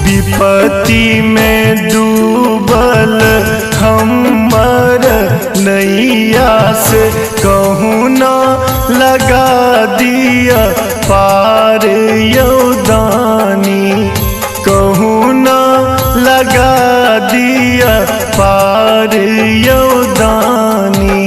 विपत्ति में डूबल हमर नैया से कहूँ न लगा दिया पार यौदानी, कहूँ न लगा दिया पार यौदानी।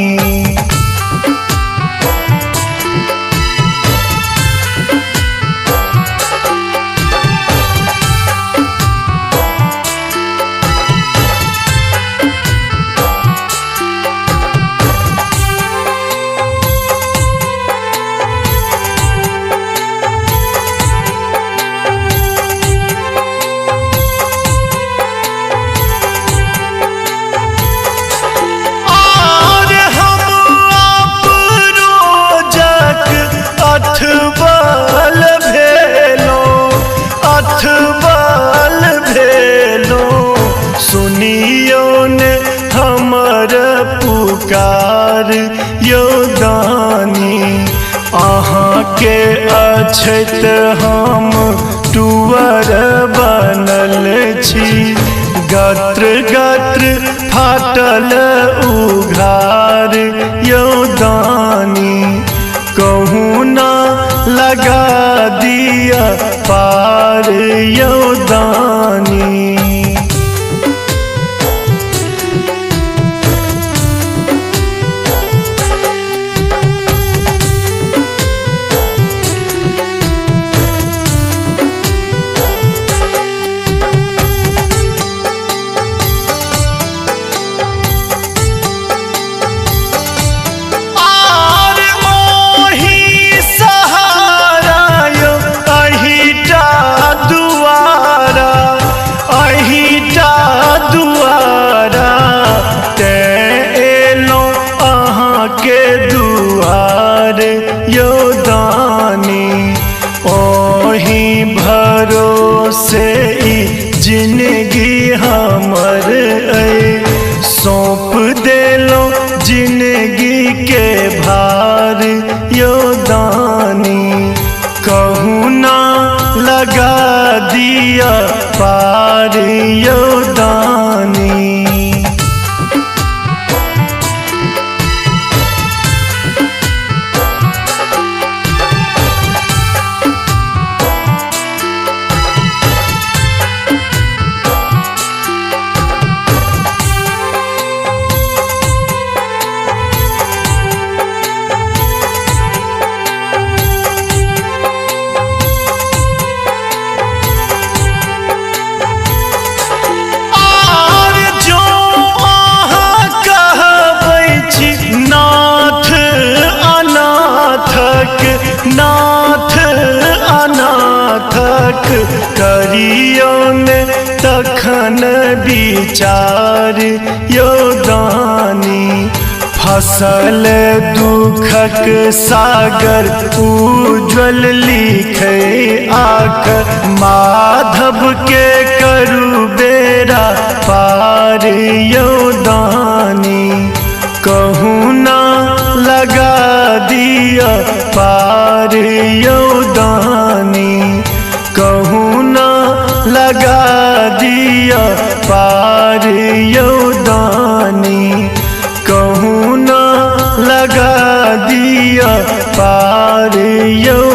अठबल भेलो सुनियो ने हमर पुकार यौदानी, अहाँ के अछत हम टुअर बनल छी, गत्र गत्र फाटल उघार यौदानी, कहूँ न लगा दिया पार यौदानी। यौदानी ओही भरोसे जिंदगी हमर सौंप देलो जिंदगी के भार यौदानी, कहूँ न लगा दिया पार यौदानी। नाथ अनाथक करियो ने तखन विचार यौदानी, फसल दुखक सागर उज्ज्वल लिखे आख, माधव के करू बेरा पार यौदानी, कहूँ न लगा दिया पार यौदानी, कहूँ न लगा दिया पार यौदानी, कहूँ न लगा दिया पार यौदानी।